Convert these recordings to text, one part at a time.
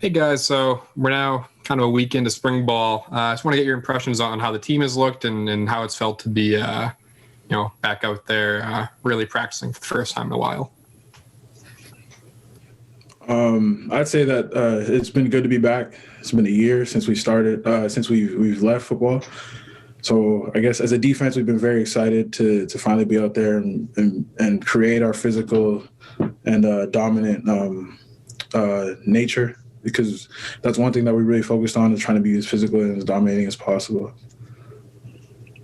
Hey guys, so we're now kind of a week into spring ball. I just want to get your impressions on how the team has looked and how it's felt to be, back out there really practicing for the first time in a while. I'd say that it's been good to be back. It's been a year since we started, since we've left football. So I guess as a defense, we've been very excited to finally be out there and create our physical and dominant nature, because that's one thing that we really focused on, is trying to be as physical and as dominating as possible.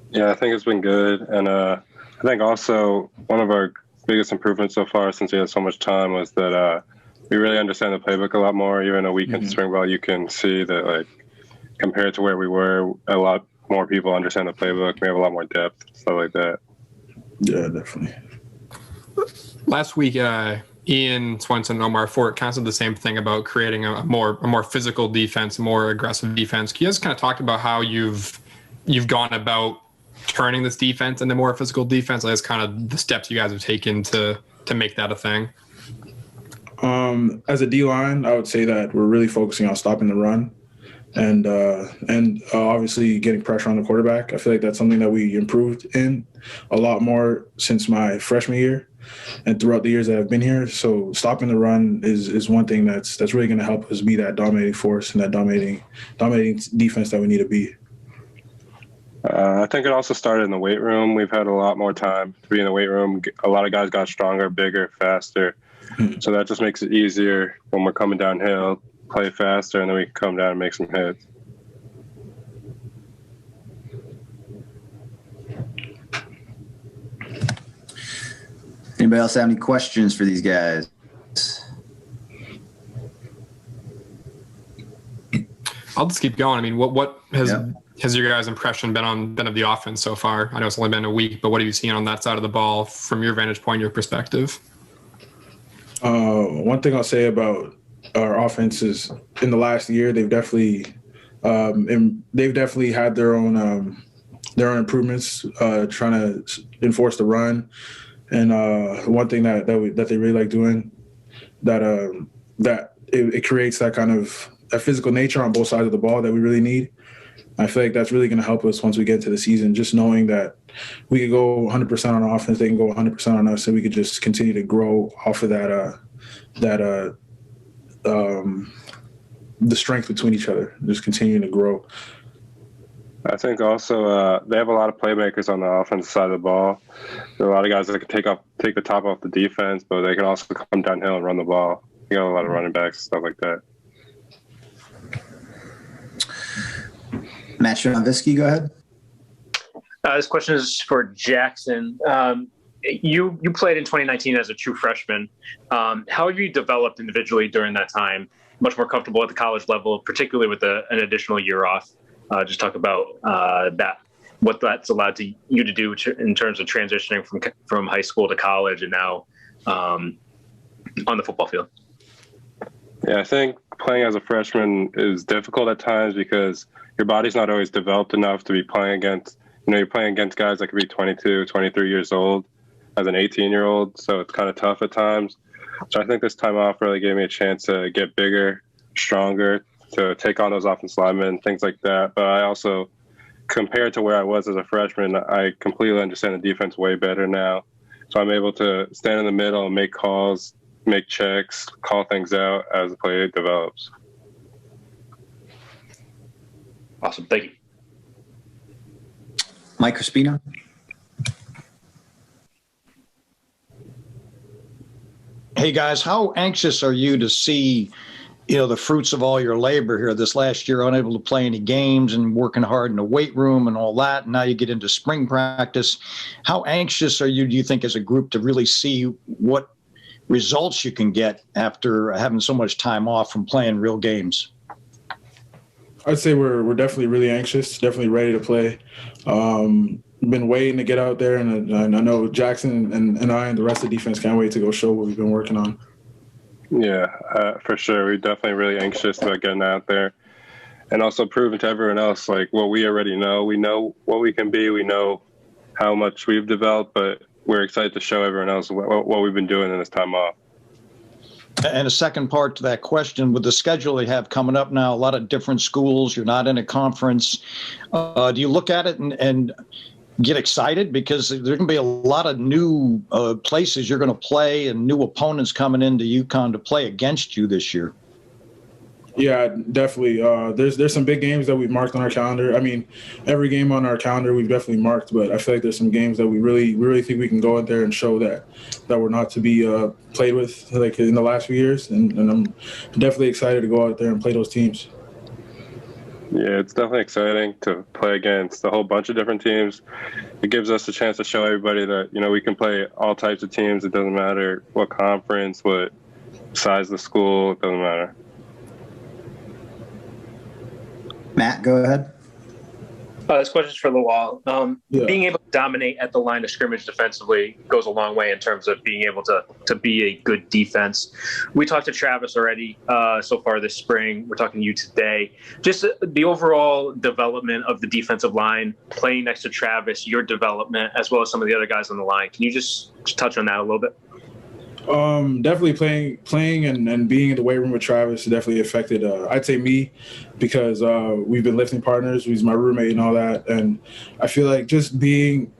Yeah, I think it's been good. And I think also one of our biggest improvements so far, since we had so much time, was that we really understand the playbook a lot more. Even a week in spring ball, you can see that, like, compared to where we were, a lot more people understand the playbook. We have a lot more depth, stuff like that. Yeah, definitely. Last week, Ian Swenson and Omar Fort kind of said the same thing about creating a more physical defense, more aggressive defense. Can you guys kind of talk about how you've gone about turning this defense into more physical defense? Like, that's kind of the steps you guys have taken to make that a thing. As a D-line, I would say that we're really focusing on stopping the run and obviously getting pressure on the quarterback. I feel like that's something that we improved in a lot more since my freshman year and throughout the years that I've been here. So stopping the run is one thing that's really going to help us be that dominating force and that dominating defense that we need to be. I think it also started in the weight room. We've had a lot more time to be in the weight room. A lot of guys got stronger, bigger, faster. So that just makes it easier when we're coming downhill, play faster, and then we can come down and make some hits. Anybody else have any questions for these guys? I'll just keep going. I mean, what has your guys' impression been of the offense so far? I know it's only been a week, but what have you seen on that side of the ball from your vantage point, your perspective? One thing I'll say about our offense is, in the last year, they've definitely had their own improvements, trying to enforce the run. And one thing that they really like doing, that it creates that kind of that physical nature on both sides of the ball that we really need. I feel like that's really going to help us once we get into the season, just knowing that we could go 100% on offense, they can go 100% on us, and we could just continue to grow off of the strength between each other, just continuing to grow. I think also they have a lot of playmakers on the offensive side of the ball. There are a lot of guys that can take the top off the defense, but they can also come downhill and run the ball. You got a lot of running backs, stuff like that. Matt Shanovisky, go ahead. This question is for Jackson. You played in 2019 as a true freshman. How have you developed individually during that time? Much more comfortable at the college level, particularly with an additional year off. Just talk about what that's allowed you to do in terms of transitioning from high school to college and now on the football field. Yeah, I think playing as a freshman is difficult at times because your body's not always developed enough to be playing against, you're playing against guys that could be 22, 23 years old as an 18-year-old. So it's kind of tough at times. So I think this time off really gave me a chance to get bigger, stronger, to take on those offensive linemen, things like that. But I also, compared to where I was as a freshman, I completely understand the defense way better now. So I'm able to stand in the middle and make calls, make checks, call things out as the play develops. Awesome. Thank you. Mike Crispino. Hey guys, how anxious are you to see, the fruits of all your labor here this last year, unable to play any games and working hard in the weight room and all that? And now you get into spring practice. How anxious are you, do you think, as a group to really see what results you can get after having so much time off from playing real games? I'd say we're definitely really anxious, definitely ready to play. Been waiting to get out there, and I know Jackson and I and the rest of the defense can't wait to go show what we've been working on. Yeah, for sure. We're definitely really anxious about getting out there and also proving to everyone else, like, what we already know. We know what we can be. We know how much we've developed, but we're excited to show everyone else what we've been doing in this time off. And a second part to that question, with the schedule they have coming up now, a lot of different schools, you're not in a conference. Do you look at it and get excited? Because there's going to be a lot of new places you're going to play and new opponents coming into UConn to play against you this year. Yeah, definitely. There's some big games that we've marked on our calendar. I mean, every game on our calendar we've definitely marked, but I feel like there's some games that we really think we can go out there and show that we're not to be played with like in the last few years, and I'm definitely excited to go out there and play those teams. Yeah, it's definitely exciting to play against a whole bunch of different teams. It gives us a chance to show everybody that, we can play all types of teams. It doesn't matter what conference, what size of the school, it doesn't matter. Matt, go ahead. This question is for Lwal. Being able to dominate at the line of scrimmage defensively goes a long way in terms of being able to be a good defense. We talked to Travis already so far this spring. We're talking to you today. Just the overall development of the defensive line, playing next to Travis, your development, as well as some of the other guys on the line. Can you just touch on that a little bit? Definitely playing and being in the weight room with Travis definitely affected, I'd say, me, because we've been lifting partners. He's my roommate and all that. And I feel like just being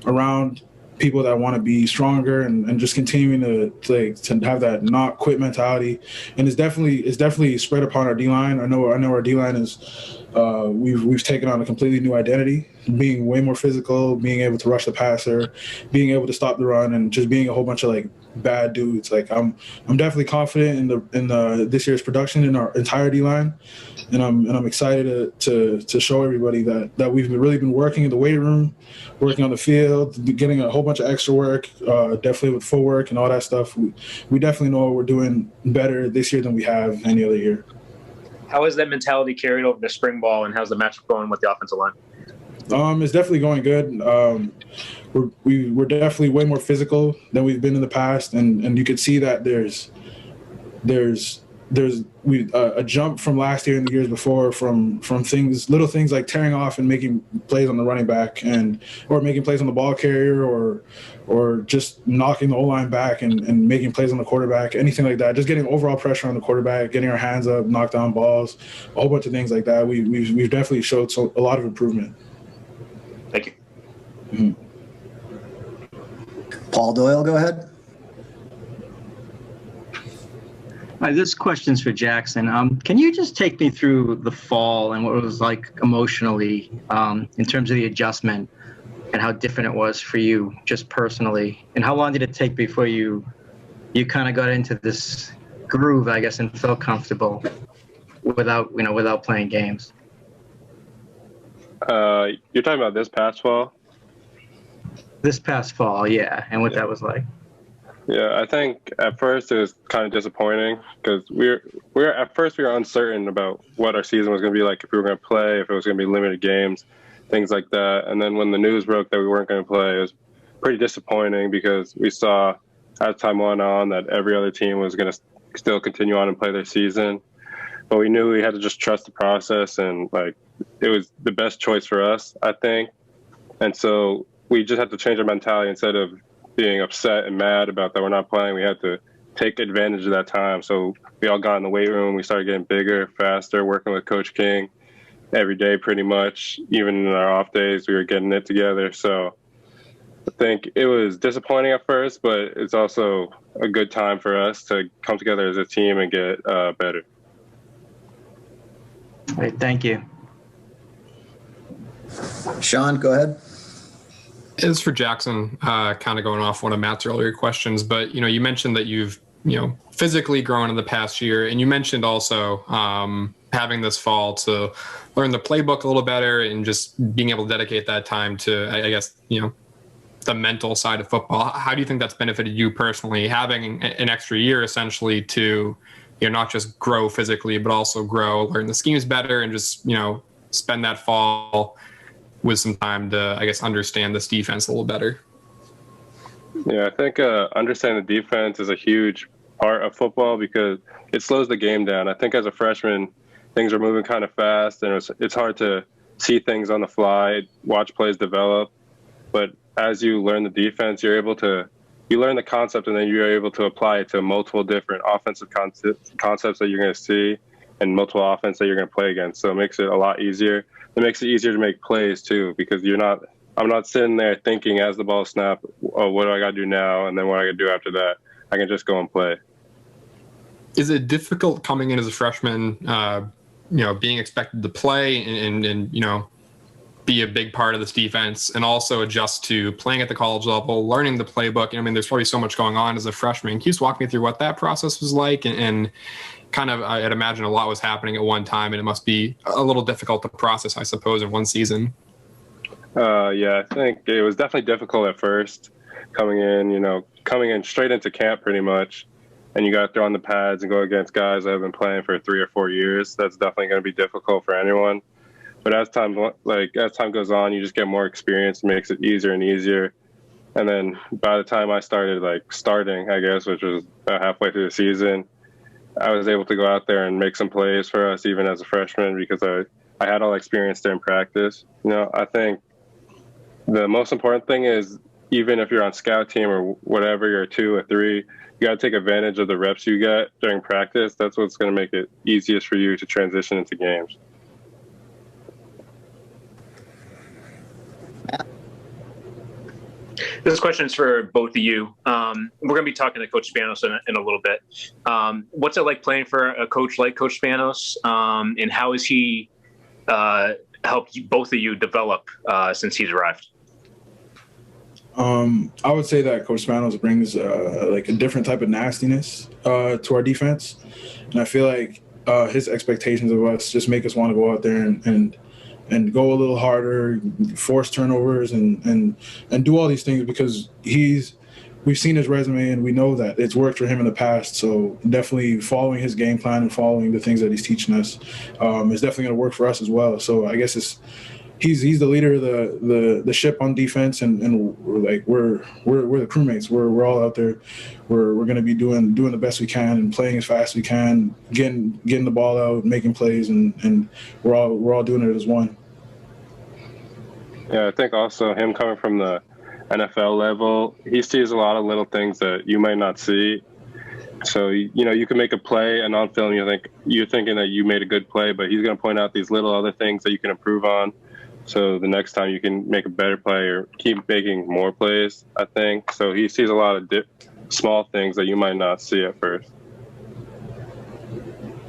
around people that want to be stronger and just continuing to have that not quit mentality. And it's definitely spread upon our D-line. I know our D-line is we've taken on a completely new identity, being way more physical, being able to rush the passer, being able to stop the run, and just being a whole bunch of bad dudes. I'm definitely confident in this year's production in our entire D-line, and I'm excited to show everybody that we've really been working in the weight room, working on the field, getting a whole bunch of extra work, definitely with footwork and all that stuff. We definitely know we're doing better this year than we have any other year. How has that mentality carried over to spring ball, and how's the matchup going with the offensive line? It's definitely going good. We're definitely way more physical than we've been in the past, and you could see that there's a jump from last year and the years before from little things like tearing off and making plays on the running back or making plays on the ball carrier or just knocking the O-line back and making plays on the quarterback, anything like that. Just getting overall pressure on the quarterback, getting our hands up, knock down balls, a whole bunch of things like that. We've definitely showed a lot of improvement. Thank you. Mm-hmm. Paul Doyle, go ahead. Hi, this question's for Jackson. Can you just take me through the fall and what it was like emotionally in terms of the adjustment and how different it was for you just personally? And how long did it take before you kind of got into this groove, I guess, and felt comfortable without playing games? You're talking about this past fall? This past fall, yeah, and what that was like. Yeah, I think at first it was kind of disappointing because we were uncertain about what our season was going to be like, if we were going to play, if it was going to be limited games, things like that. And then when the news broke that we weren't going to play, it was pretty disappointing because we saw as time went on that every other team was going to still continue on and play their season. But we knew we had to just trust the process, and it was the best choice for us, I think. And so we just had to change our mentality. Instead of being upset and mad about that we're not playing, we had to take advantage of that time. So we all got in the weight room. We started getting bigger, faster, working with Coach King every day pretty much. Even in our off days, we were getting it together. So I think it was disappointing at first, but it's also a good time for us to come together as a team and get better. Great, thank you. Sean, go ahead. It's for Jackson, kind of going off one of Matt's earlier questions, but you mentioned that you've physically grown in the past year, and you mentioned also having this fall to learn the playbook a little better and just being able to dedicate that time to, I guess, the mental side of football. How do you think that's benefited you personally, having an extra year essentially to not just grow physically, but also learn the schemes better, and just spend that fall with some time to, I guess, understand this defense a little better? Yeah, I think understanding the defense is a huge part of football because it slows the game down. I think as a freshman, things are moving kind of fast, and it's hard to see things on the fly, watch plays develop. But as you learn the defense, you're able to you learn the concept and then you're able to apply it to multiple different offensive concepts that you're going to see and multiple offense that you're going to play against. So it makes it a lot easier. It makes it easier to make plays too, because I'm not sitting there thinking as the ball snaps, oh, what do I got to do now? And then what I got to do after that. I can just go and play. Is it difficult coming in as a freshman, being expected to play and be a big part of this defense, and also adjust to playing at the college level, learning the playbook? I mean, there's probably so much going on as a freshman. Can you just walk me through what that process was like? And kind of, I'd imagine a lot was happening at one time, and it must be a little difficult to process, I suppose, in one season. Yeah, I think it was definitely difficult at first coming in straight into camp pretty much. And you got to throw on the pads and go against guys that have been playing for 3 or 4 years. That's definitely going to be difficult for anyone. But as time goes on, you just get more experience. It makes it easier and easier. And then by the time I started starting, I guess, which was about halfway through the season, I was able to go out there and make some plays for us, even as a freshman, because I had all the experience there in practice. I think the most important thing is, even if you're on scout team or whatever, you're 2 or 3, you got to take advantage of the reps you get during practice. That's what's going to make it easiest for you to transition into games. This question is for both of you. We're going to be talking to Coach Spanos in a little bit. What's it like playing for a coach like Coach Spanos, and how has he helped both of you develop since he's arrived? I would say that Coach Spanos brings a different type of nastiness to our defense, and I feel like his expectations of us just make us want to go out there and go a little harder, force turnovers, and do all these things, because we've seen his resume and we know that it's worked for him in the past. So definitely following his game plan and following the things that he's teaching us is definitely going to work for us as well. So I guess he's the leader of the ship on defense, and we're the crewmates. We're all out there. We're going to be doing the best we can and playing as fast as we can, getting the ball out, making plays, and we're all doing it as one. Yeah, I think also him coming from the NFL level, he sees a lot of little things that you might not see. So, you can make a play, and on film you're thinking that you made a good play, but he's going to point out these little other things that you can improve on. So the next time you can make a better play or keep making more plays, I think. So he sees a lot of small things that you might not see at first.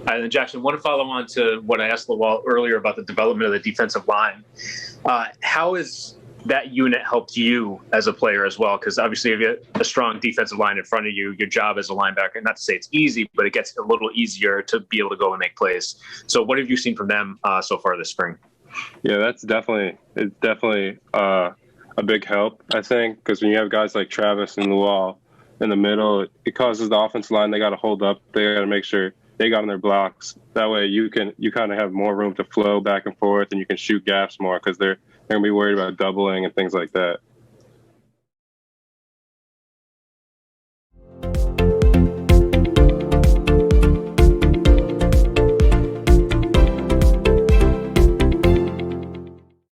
And then Jackson, I want to follow on to what I asked Lwal earlier about the development of the defensive line. How has that unit helped you as a player as well? Because obviously if you have a strong defensive line in front of you, your job as a linebacker, not to say it's easy, but it gets a little easier to be able to go and make plays. So what have you seen from them so far this spring? Yeah, it's definitely a big help, I think, because when you have guys like Travis and Lwal in the middle, it causes the offensive line, they got to hold up. They got to make sure they got on their blocks. That way you kind of have more room to flow back and forth, and you can shoot gaps more, because they're going to be worried about doubling and things like that.